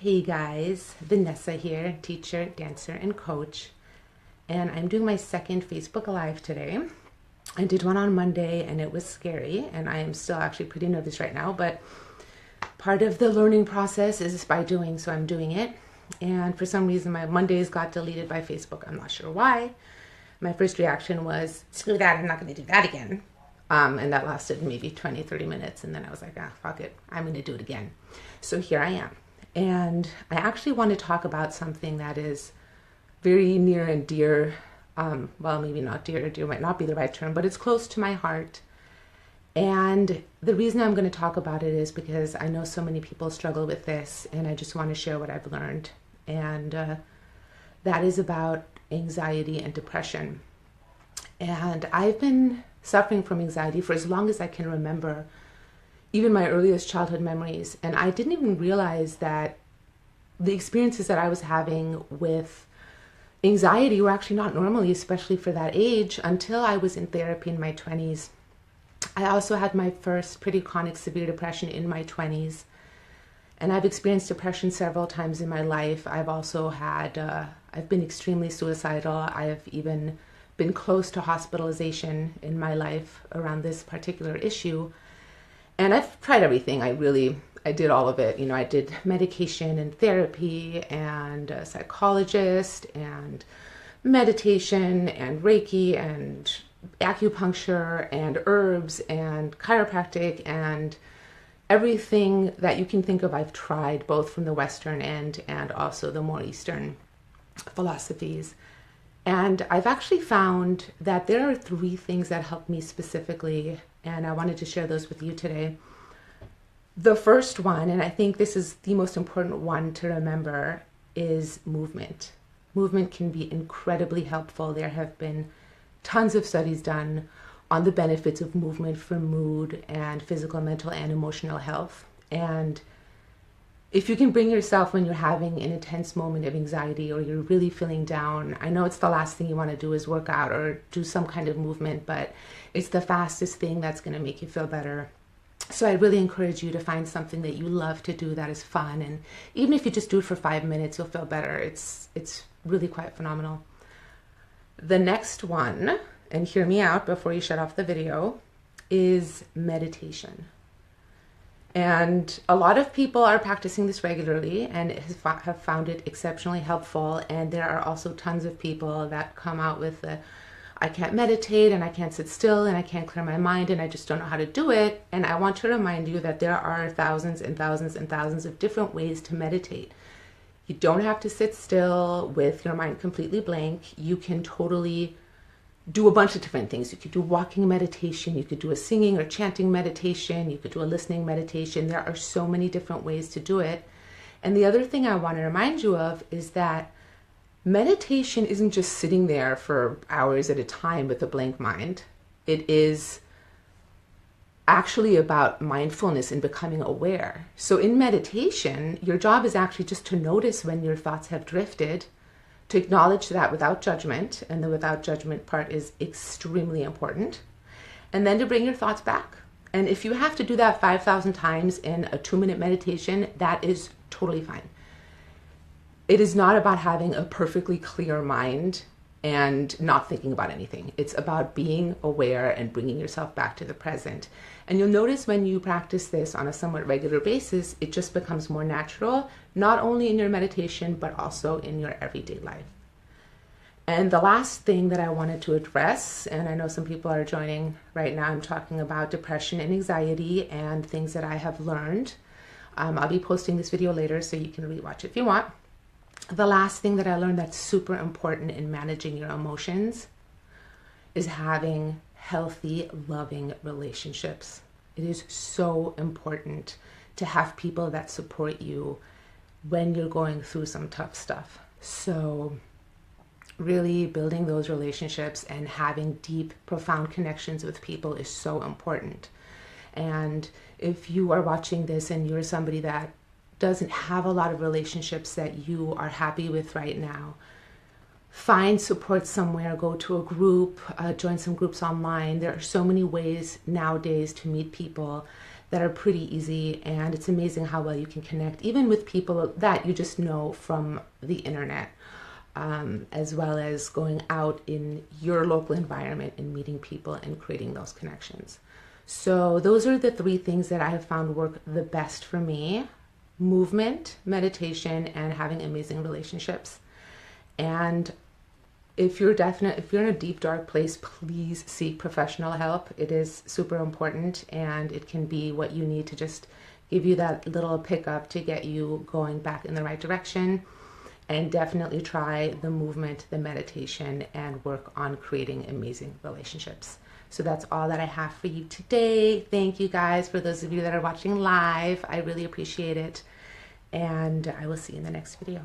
Hey guys, Vanessa here, teacher, dancer, and coach. And I'm doing my second Facebook Live today. I did one on Monday and it was scary, and I am still actually pretty nervous right now, but part of the learning process is by doing, so I'm doing it. And for some reason, my Mondays got deleted by Facebook. I'm not sure why. My first reaction was, screw that, I'm not going to do that again. And that lasted maybe 20, 30 minutes. And then I was like, fuck it, I'm going to do it again. So here I am. And I actually want to talk about something that is very near and dear. Well, maybe not dear. Dear might not be the right term, but it's close to my heart. And the reason I'm going to talk about it is because I know so many people struggle with this, and I just want to share what I've learned. And that is about anxiety and depression. And I've been suffering from anxiety for as long as I can remember, even my earliest childhood memories. And I didn't even realize that the experiences that I was having with anxiety were actually not normally, especially for that age, until I was in therapy in my 20s. I also had my first pretty chronic severe depression in my 20s. And I've experienced depression several times in my life. I've also had, I've been extremely suicidal. I've even been close to hospitalization in my life around this particular issue. And I've tried everything. I did all of it. You know, I did medication and therapy and a psychologist and meditation and Reiki and acupuncture and herbs and chiropractic and everything that you can think of I've tried, both from the Western end and also the more Eastern philosophies. And I've actually found that there are three things that help me specifically, and I wanted to share those with you today. The first one, and I think this is the most important one to remember, is movement. Movement can be incredibly helpful. There have been tons of studies done on the benefits of movement for mood and physical, mental, and emotional health. And if you can bring yourself when you're having an intense moment of anxiety or you're really feeling down, I know it's the last thing you want to do is work out or do some kind of movement, but it's the fastest thing that's going to make you feel better. So I really encourage you to find something that you love to do that is fun. And even if you just do it for 5 minutes, you'll feel better. It's really quite phenomenal. The next one, and hear me out before you shut off the video, is meditation. And a lot of people are practicing this regularly and have found it exceptionally helpful. And there are also tons of people that come out with I can't meditate and I can't sit still and I can't clear my mind and I just don't know how to do it. And I want to remind you that there are thousands and thousands and thousands of different ways to meditate. You don't have to sit still with your mind completely blank. You can totally do a bunch of different things. You could do walking meditation, you could do a singing or chanting meditation, you could do a listening meditation. There are so many different ways to do it. And the other thing I want to remind you of is that meditation isn't just sitting there for hours at a time with a blank mind. It is actually about mindfulness and becoming aware. So in meditation, your job is actually just to notice when your thoughts have drifted, to acknowledge that without judgment, and the without judgment part is extremely important, and then to bring your thoughts back. And if you have to do that 5,000 times in a 2-minute meditation, that is totally fine. It is not about having a perfectly clear mind and not thinking about anything. It's about being aware and bringing yourself back to the present. And you'll notice when you practice this on a somewhat regular basis, it just becomes more natural, not only in your meditation, but also in your everyday life. And the last thing that I wanted to address, and I know some people are joining right now, I'm talking about depression and anxiety and things that I have learned. I'll be posting this video later so you can rewatch if you want. The last thing that I learned that's super important in managing your emotions is having healthy, loving relationships. It is so important to have people that support you when you're going through some tough stuff. So really building those relationships and having deep, profound connections with people is so important. And if you are watching this and you're somebody that doesn't have a lot of relationships that you are happy with right now, find support somewhere, go to a group, join some groups online. There are so many ways nowadays to meet people that are pretty easy, and it's amazing how well you can connect even with people that you just know from the internet, as well as going out in your local environment and meeting people and creating those connections. So those are the 3 things that I have found work the best for me: movement, meditation, and having amazing relationships. And if you're in a deep, dark place, please seek professional help. It is super important, and it can be what you need to just give you that little pickup to get you going back in the right direction. And definitely try the movement, the meditation, and work on creating amazing relationships. So that's all that I have for you today. Thank you guys, for those of you that are watching live. I really appreciate it. And I will see you in the next video.